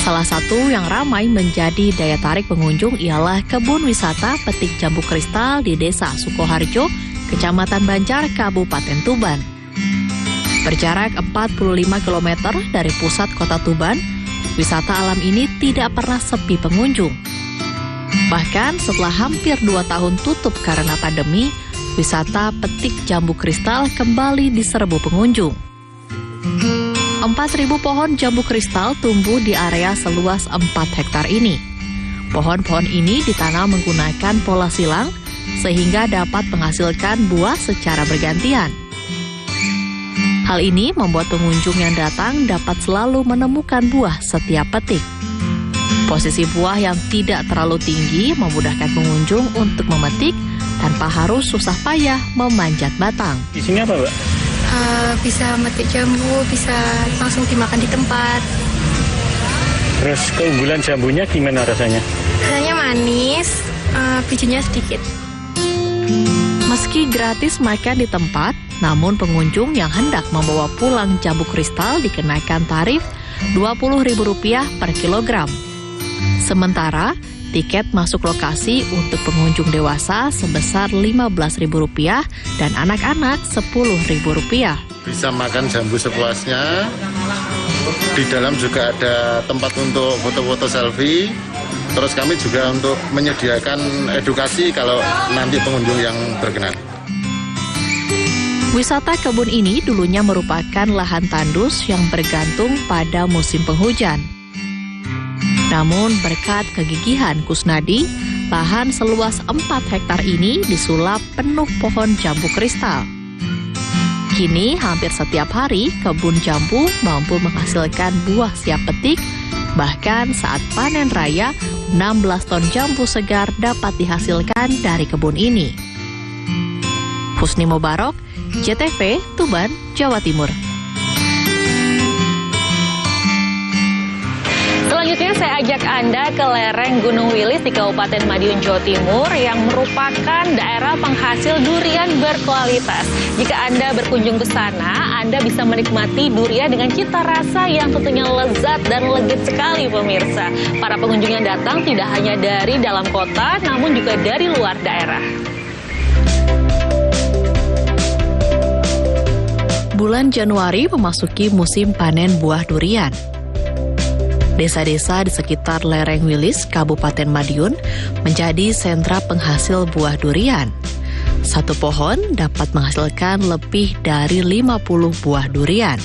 Salah satu yang ramai menjadi daya tarik pengunjung ialah kebun wisata petik jambu kristal di Desa Sukoharjo, Kecamatan Banjar, Kabupaten Tuban. Berjarak 45 km dari pusat kota Tuban, wisata alam ini tidak pernah sepi pengunjung. Bahkan setelah hampir 2 tahun tutup karena pandemi, wisata petik jambu kristal kembali diserbu pengunjung. 4.000 pohon jambu kristal tumbuh di area seluas 4 hektar ini. Pohon-pohon ini ditanam menggunakan pola silang sehingga dapat menghasilkan buah secara bergantian. Hal ini membuat pengunjung yang datang dapat selalu menemukan buah setiap petik. Posisi buah yang tidak terlalu tinggi memudahkan pengunjung untuk memetik tanpa harus susah payah memanjat batang. Di sini apa, Mbak? Bisa metik jambu, bisa langsung dimakan di tempat. Terus keunggulan jambunya gimana rasanya? Rasanya manis, bijinya sedikit. Meski gratis makan di tempat, namun pengunjung yang hendak membawa pulang jambu kristal dikenakan tarif Rp20.000 per kilogram. Sementara, tiket masuk lokasi untuk pengunjung dewasa sebesar Rp15.000 dan anak-anak Rp10.000. Bisa makan jambu sepuasnya. Di dalam juga ada tempat untuk foto-foto selfie. Terus kami juga untuk menyediakan edukasi kalau nanti pengunjung yang berkenan. Wisata kebun ini dulunya merupakan lahan tandus yang bergantung pada musim penghujan. Namun berkat kegigihan Kusnadi, lahan seluas 4 hektar ini disulap penuh pohon jambu kristal. Kini hampir setiap hari kebun jambu mampu menghasilkan buah siap petik, bahkan saat panen raya 16 ton jambu segar dapat dihasilkan dari kebun ini. Husni Mubarok, JTV, Tuban, Jawa Timur. Selanjutnya saya ajak Anda ke lereng Gunung Wilis di Kabupaten Madiun, Jawa Timur yang merupakan daerah penghasil durian berkualitas. Jika Anda berkunjung ke sana, Anda bisa menikmati durian dengan cita rasa yang tentunya lezat dan legit sekali pemirsa. Para pengunjung yang datang tidak hanya dari dalam kota, namun juga dari luar daerah. Bulan Januari memasuki musim panen buah durian. Desa-desa di sekitar lereng Wilis, Kabupaten Madiun, menjadi sentra penghasil buah durian. Satu pohon dapat menghasilkan lebih dari 50 buah durian.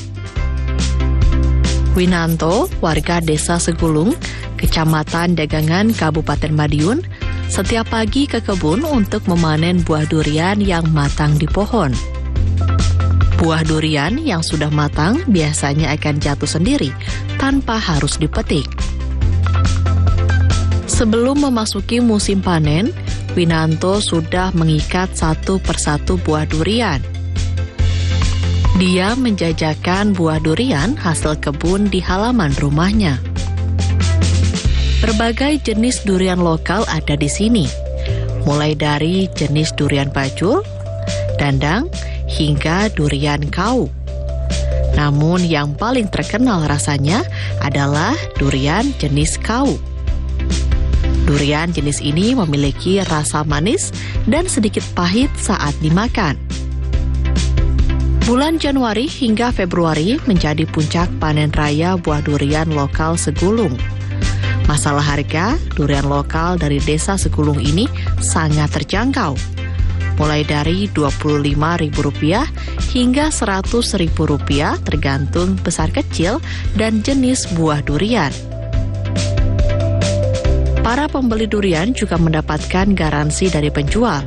Winanto, warga Desa Segulung, Kecamatan Dagangan, Kabupaten Madiun, setiap pagi ke kebun untuk memanen buah durian yang matang di pohon. Buah durian yang sudah matang biasanya akan jatuh sendiri tanpa harus dipetik. Sebelum memasuki musim panen, Winanto sudah mengikat satu persatu buah durian. Dia menjajakan buah durian hasil kebun di halaman rumahnya. Berbagai jenis durian lokal ada di sini, mulai dari jenis durian bajul, dandang, hingga durian kau. Namun yang paling terkenal rasanya adalah durian jenis kau. Durian jenis ini memiliki rasa manis dan sedikit pahit saat dimakan. Bulan Januari hingga Februari menjadi puncak panen raya buah durian lokal Segulung. Masalah harga, durian lokal dari Desa Segulung ini sangat terjangkau, mulai dari Rp25.000 hingga Rp100.000 tergantung besar kecil dan jenis buah durian. Para pembeli durian juga mendapatkan garansi dari penjual.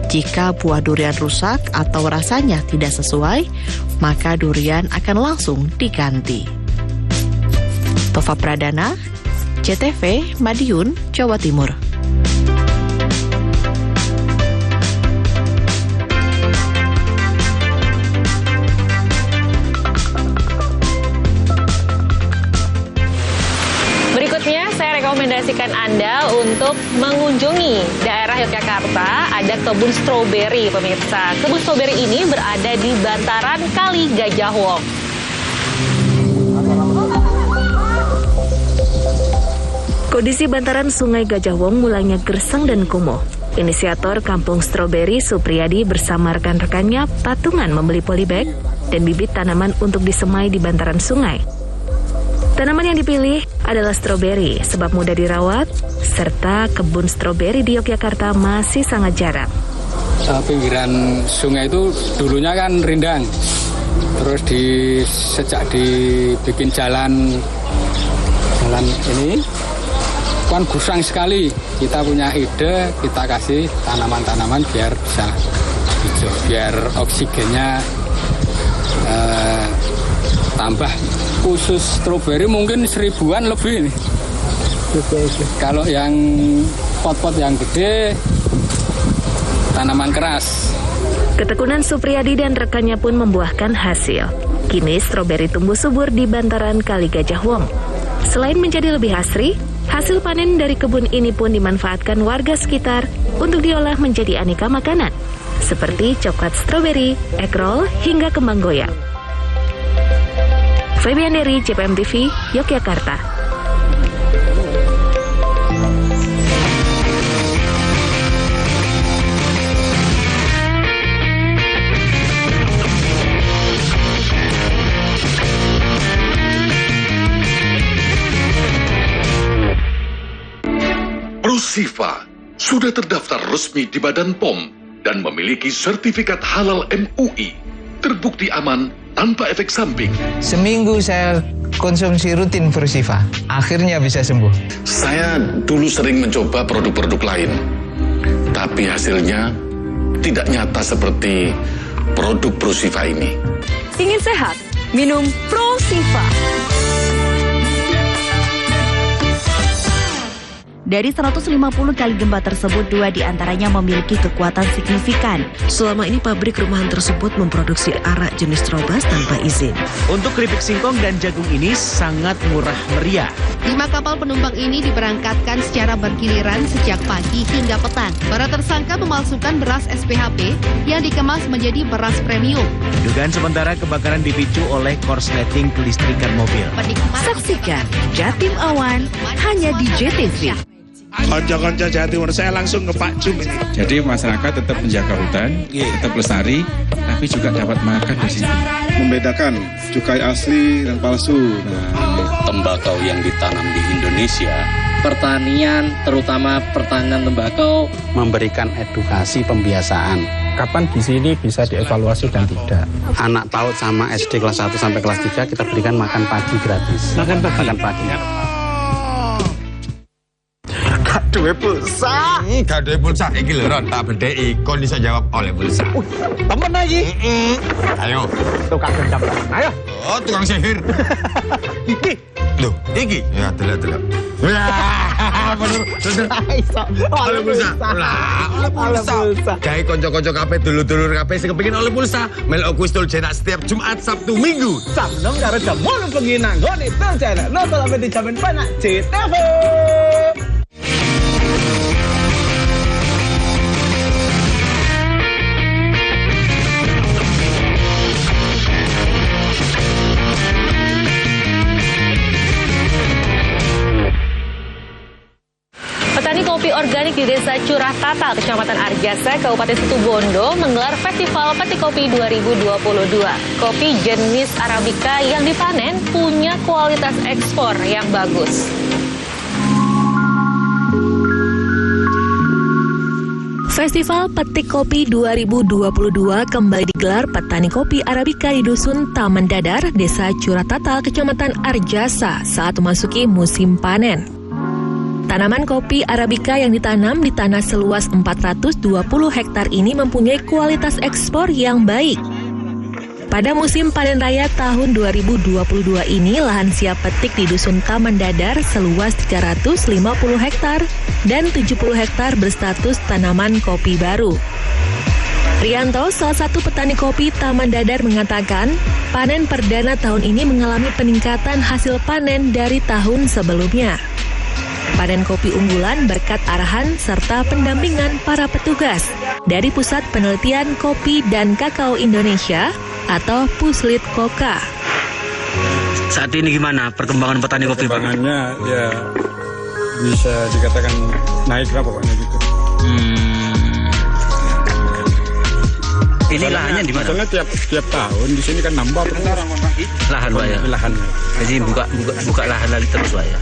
Jika buah durian rusak atau rasanya tidak sesuai, maka durian akan langsung diganti. Tova Pradana, JTV, Madiun, Jawa Timur. merekomendasikan Anda untuk mengunjungi daerah Yogyakarta. Ada kebun stroberi, pemirsa. Kebun stroberi ini berada di bantaran Kali Gajah Wong. Kondisi bantaran Sungai Gajah Wong mulanya gersang dan kumuh. Inisiator Kampung Stroberi, Supriyadi, bersama rekan-rekannya patungan membeli polybag dan bibit tanaman untuk disemai di bantaran sungai. Tanaman yang dipilih adalah stroberi sebab mudah dirawat, serta kebun stroberi di Yogyakarta masih sangat jarang. Pinggiran sungai itu dulunya kan rindang, terus sejak dibikin jalan ini kan gusang sekali. Kita punya ide, kita kasih tanaman-tanaman biar bisa hijau, biar oksigennya tambah. Khusus stroberi mungkin 1000-an lebih nih. Kalau yang pot-pot yang gede, tanaman keras. Ketekunan Supriyadi dan rekannya pun membuahkan hasil. Kini stroberi tumbuh subur di bantaran Kali Gajah Wong. Selain menjadi lebih asri, hasil panen dari kebun ini pun dimanfaatkan warga sekitar untuk diolah menjadi aneka makanan, seperti coklat stroberi, egg roll, hingga kembang goyang. Febian dari JPM TV, Yogyakarta. Prosifa sudah terdaftar resmi di Badan POM dan memiliki sertifikat halal MUI, terbukti aman tanpa efek samping. Seminggu saya konsumsi rutin Prosifa, akhirnya bisa sembuh. Saya dulu sering mencoba produk-produk lain, tapi hasilnya tidak nyata seperti produk Prosifa ini. Ingin sehat? Minum Prosifa. Dari 150 kali gempa tersebut, 2 diantaranya memiliki kekuatan signifikan. Selama ini pabrik rumahan tersebut memproduksi arak jenis Trobas tanpa izin. Untuk keripik singkong dan jagung ini sangat murah meriah. 5 kapal penumpang ini diberangkatkan secara bergiliran sejak pagi hingga petang. Para tersangka memalsukan beras SPHP yang dikemas menjadi beras premium. Dugaan sementara kebakaran dipicu oleh korsleting kelistrikan mobil. Saksikan Jatim Awan hanya di JTV. Konco-konco Jawa Timur, saya langsung ke Pak Jum ini. Jadi masyarakat tetap menjaga hutan, tetap lestari, tapi juga dapat makan di sini. Membedakan cukai asli dan palsu. Tembakau yang ditanam di Indonesia, pertanian, terutama pertanian tembakau, memberikan edukasi pembiasaan. Kapan gizi ini bisa dievaluasi dan tidak. Anak PAUD sama SD kelas 1 sampai kelas 3 kita berikan makan pagi gratis. Makan pagi. Gaduhe pulsa. Gaduhe pulsa iki lho Ron, tak bedheki kon iso jawab oleh pulsa. Temen lagi. Ayo. Tukang gendam. Ayo. Oh, tukang sihir. Iki. Loh, iki. Ya, delok. Wah, bener. Oleh pulsa. Oleh pulsa. Gawe kanca-kanca kabeh dulur-dulur kabeh sing kepengin oleh pulsa, melok Kustul Jenak setiap Jumat, Sabtu, Minggu. Jam 6 karo jam 8 bengi nang nggone Tul Jenak. Nonton sampe dijamin penak JTV. Petani kopi organik di Desa Curah Tatal, Kecamatan Arjasa, Kabupaten Situbondo menggelar Festival Peti Kopi 2022. Kopi jenis Arabica yang dipanen punya kualitas ekspor yang bagus. Festival Petik Kopi 2022 kembali digelar petani kopi Arabica di Dusun Taman Dadar, Desa Curah Tatal, Kecamatan Arjasa saat memasuki musim panen. Tanaman kopi Arabica yang ditanam di tanah seluas 420 hektar ini mempunyai kualitas ekspor yang baik. Pada musim panen raya tahun 2022 ini, lahan siap petik di Dusun Taman Dadar seluas 350 hektar dan 70 hektar berstatus tanaman kopi baru. Rianto, salah satu petani kopi Taman Dadar, mengatakan panen perdana tahun ini mengalami peningkatan hasil panen dari tahun sebelumnya. Panen kopi unggulan berkat arahan serta pendampingan para petugas dari Pusat Penelitian Kopi dan Kakao Indonesia atau Puslit Koka. Saat ini gimana perkembangan petani kopi, Pak? Perkembangannya ya bisa dikatakan naik lah pokoknya gitu. Ini lahannya di mana? Soalnya tiap tahun di sini kan nambah terus. Lahan, Pak ya? Lahannya. Jadi buka lahan lagi terus, Pak ya?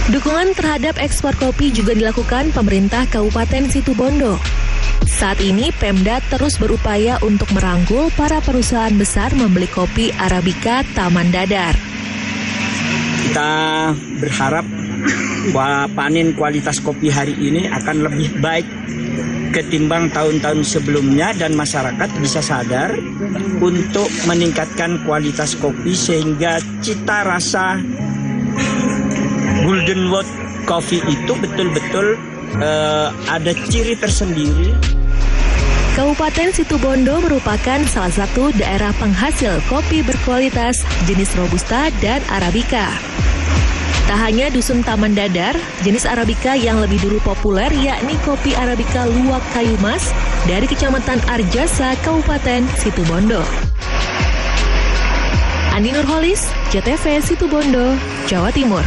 Dukungan terhadap ekspor kopi juga dilakukan pemerintah Kabupaten Situbondo. Saat ini Pemda terus berupaya untuk merangkul para perusahaan besar membeli kopi Arabica Taman Dadar. Kita berharap bahwa panen kualitas kopi hari ini akan lebih baik ketimbang tahun-tahun sebelumnya dan masyarakat bisa sadar untuk meningkatkan kualitas kopi sehingga cita rasa Golden World Coffee itu betul-betul ada ciri tersendiri. Kabupaten Situbondo merupakan salah satu daerah penghasil kopi berkualitas jenis Robusta dan Arabica. Tak hanya dusun Taman Dadar, jenis Arabica yang lebih dulu populer yakni kopi Arabica Luwak Kayu Mas dari Kecamatan Arjasa, Kabupaten Situbondo. Andi Nurholis, JTV Situbondo, Jawa Timur.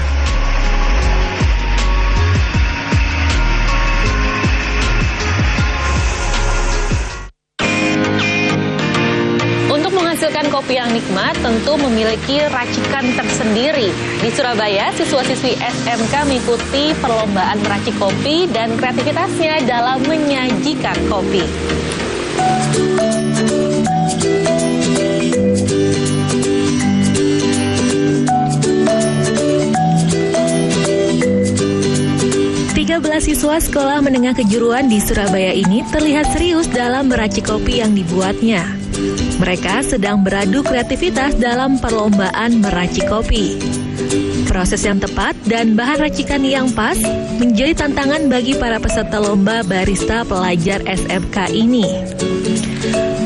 Menghasilkan kopi yang nikmat tentu memiliki racikan tersendiri. Di Surabaya, siswa-siswi SMK mengikuti perlombaan meracik kopi dan kreativitasnya dalam menyajikan kopi. Siswa sekolah menengah kejuruan di Surabaya ini terlihat serius dalam meracik kopi yang dibuatnya. Mereka sedang beradu kreativitas dalam perlombaan meracik kopi. Proses yang tepat dan bahan racikan yang pas menjadi tantangan bagi para peserta lomba barista pelajar SMK ini.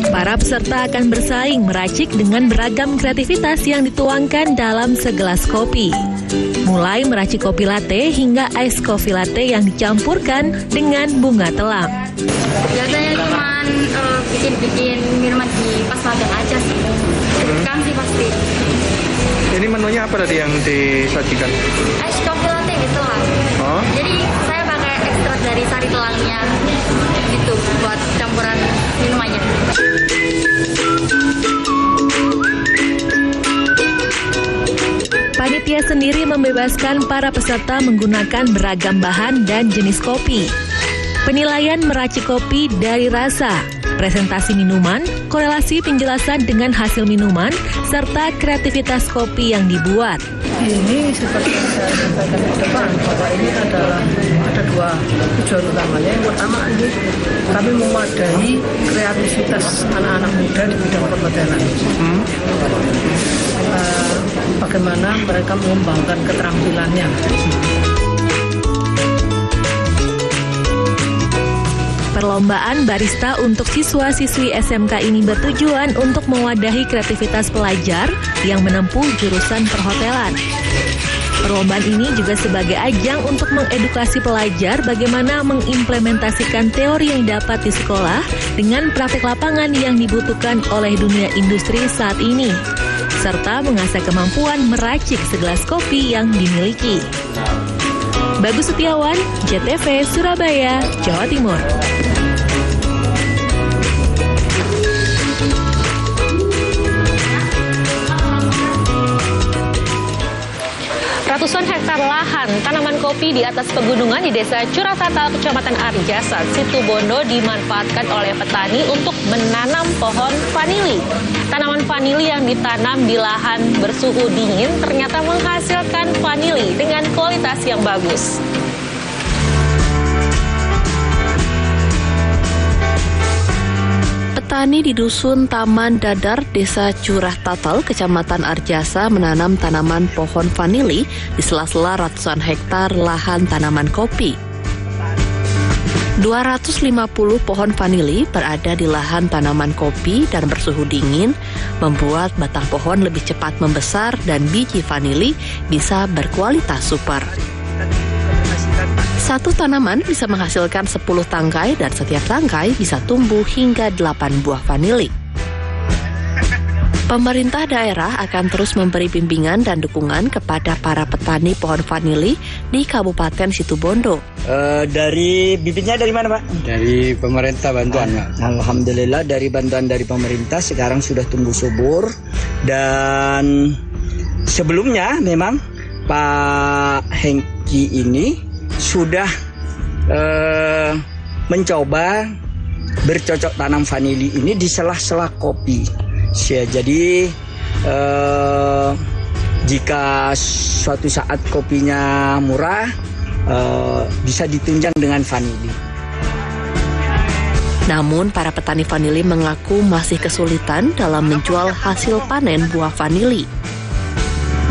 Para peserta akan bersaing meracik dengan beragam kreativitas yang dituangkan dalam segelas kopi. Mulai meracik kopi latte hingga ice coffee latte yang dicampurkan dengan bunga telang. Biasanya cuma bikin minuman di pas magang aja sih. Kan sih pasti. Ini menunya apa tadi yang disajikan? Ice coffee latte gitu lah. Oh? Jadi saya pakai ekstrak dari sari telangnya gitu buat campuran minumannya. Panitia sendiri membebaskan para peserta menggunakan beragam bahan dan jenis kopi. Penilaian meracik kopi dari rasa, presentasi minuman, korelasi penjelasan dengan hasil minuman, serta kreativitas kopi yang dibuat. Ini seperti saya sampaikan ke depan bahwa ini adalah ada dua tujuan utamanya. Yang pertama ini kami memadai kreativitas anak-anak muda di bidang perhotelan. Bagaimana mereka mengembangkan keterampilannya. Perlombaan barista untuk siswa-siswi SMK ini bertujuan untuk mewadahi kreativitas pelajar yang menempuh jurusan perhotelan. Perlombaan ini juga sebagai ajang untuk mengedukasi pelajar bagaimana mengimplementasikan teori yang dapat di sekolah dengan praktik lapangan yang dibutuhkan oleh dunia industri saat ini, serta mengasah kemampuan meracik segelas kopi yang dimiliki. Bagus Setiawan, JTV Surabaya, Jawa Timur. Ratusan hektar lahan tanaman kopi di atas pegunungan di Desa Curah Tatal, Kecamatan Arjasa, Situbondo dimanfaatkan oleh petani untuk menanam pohon vanili. Tanaman vanili yang ditanam di lahan bersuhu dingin ternyata menghasilkan vanili dengan kualitas yang bagus. Petani di Dusun Taman Dadar, Desa Curah Tatal, Kecamatan Arjasa menanam tanaman pohon vanili di sela-sela ratusan hektar lahan tanaman kopi. 250 pohon vanili berada di lahan tanaman kopi dan bersuhu dingin, membuat batang pohon lebih cepat membesar dan biji vanili bisa berkualitas super. Satu tanaman bisa menghasilkan 10 tangkai dan setiap tangkai bisa tumbuh hingga 8 buah vanili. Pemerintah daerah akan terus memberi bimbingan dan dukungan kepada para petani pohon vanili di Kabupaten Situbondo. Dari bibitnya dari mana, Pak? Dari pemerintah bantuan, Pak. Alhamdulillah dari bantuan dari pemerintah sekarang sudah tumbuh subur. Dan sebelumnya memang Pak Hengki ini sudah mencoba bercocok tanam vanili ini di sela-sela kopi. Jadi jika suatu saat kopinya murah, bisa ditunjang dengan vanili. Namun para petani vanili mengaku masih kesulitan dalam menjual hasil panen buah vanili.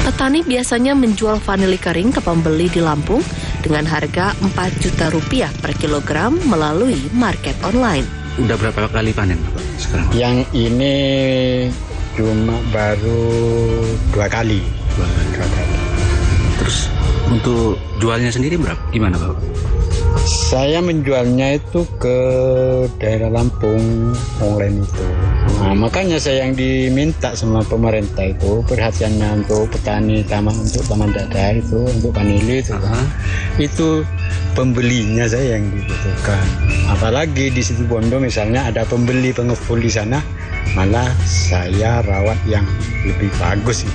Petani biasanya menjual vanili kering ke pembeli di Lampung dengan harga Rp4 juta per kilogram melalui market online. Udah berapa kali panen, Pak, sekarang? Yang ini cuma baru 2 kali. Terus untuk jualnya sendiri berapa? Gimana, Pak? Saya menjualnya itu ke daerah Lampung online itu. Nah, makanya saya yang diminta sama pemerintah itu perhatiannya untuk petani untuk taman dadar itu, untuk vanili itu. Itu pembelinya saya yang dibutuhkan. Apalagi di Situbondo misalnya ada pembeli pengepul di sana, malah saya rawat yang lebih bagus.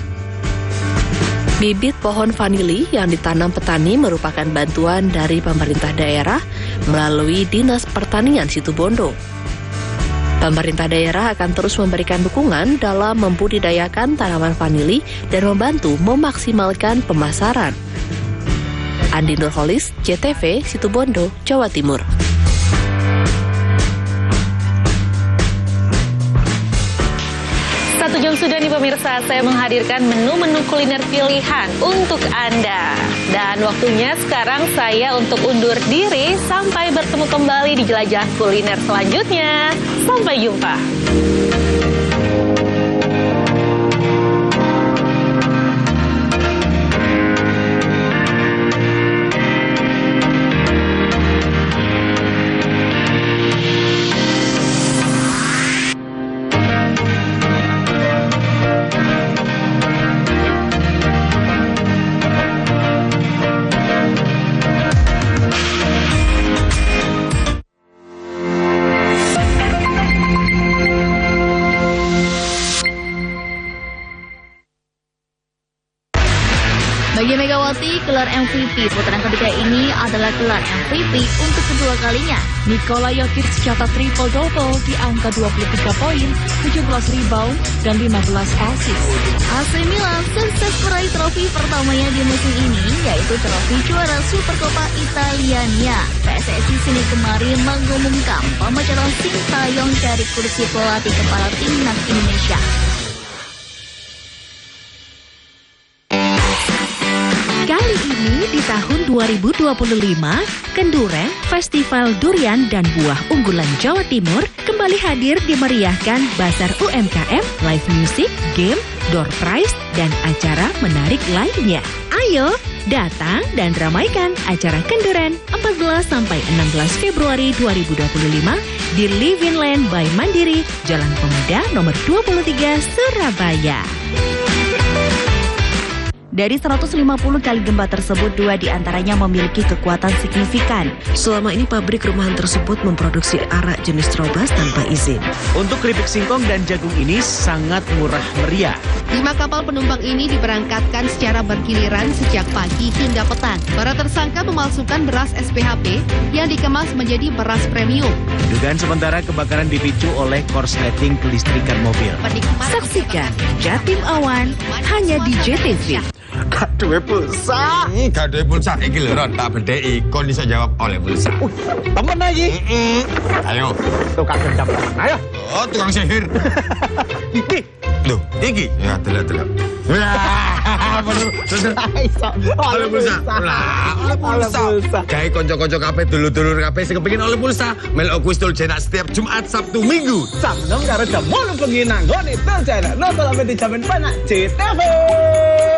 Bibit pohon vanili yang ditanam petani merupakan bantuan dari pemerintah daerah melalui Dinas Pertanian Situbondo. Pemerintah daerah akan terus memberikan dukungan dalam membudidayakan tanaman vanili dan membantu memaksimalkan pemasaran. Andi Nurholis, JTV, Situbondo, Jawa Timur. Satu jam sudah nih pemirsa, saya menghadirkan menu-menu kuliner pilihan untuk Anda. Dan waktunya sekarang saya untuk undur diri sampai bertemu kembali di jelajah kuliner selanjutnya. Sampai jumpa. Bagi Megawati, gelar MVP putaran ketiga ini adalah gelar MVP untuk kedua kalinya. Nikola Jokic catat triple-double di angka 23 poin, 17 rebound, dan 15 assist. AC Milan sukses meraih trofi pertamanya di musim ini, yaitu trofi juara Supercoppa Italiania. PSSI Senin kemarin mengumumkan pemecatan Sintayong dari kursi pelatih kepala timnas Indonesia. Kali ini di tahun 2025, Kenduren, Festival Durian dan Buah Unggulan Jawa Timur kembali hadir dimeriahkan Bazar UMKM, live music, game, door prize, dan acara menarik lainnya. Ayo, datang dan ramaikan acara Kenduren 14-16 Februari 2025 di Living Land by Mandiri, Jalan Pemuda nomor 23, Surabaya. Dari 150 kali gempa tersebut, 2 diantaranya memiliki kekuatan signifikan. Selama ini pabrik rumahan tersebut memproduksi arak jenis Trobas tanpa izin. Untuk keripik singkong dan jagung ini sangat murah meriah. 5 kapal penumpang ini diberangkatkan secara bergiliran sejak pagi hingga petang. Para tersangka memalsukan beras SPHP yang dikemas menjadi beras premium. Dugaan sementara kebakaran dipicu oleh korsleting kelistrikan mobil. Saksikan Jatim Awan hanya di JTV. Gaduhe pulsa. Gaduhe pulsa iki lho Ron, tak bedheki kon iso jawab oleh pulsa. Temen lagi. Ayo. Tukang gendam. Ayo. Oh, tukang sihir. Iki. Loh, iki. Ya, delok. Bener. Oleh pulsa. Oleh pulsa. Gawe kanca-kanca kabeh dulur-dulur kabeh sing kepengin oleh pulsa, melok kuis Tuljenak setiap Jumat, Sabtu, Minggu. Jam 6 karo jam 8 bengi nang nggone Tuljenak. Nonton sampe dijamin banyak JTV.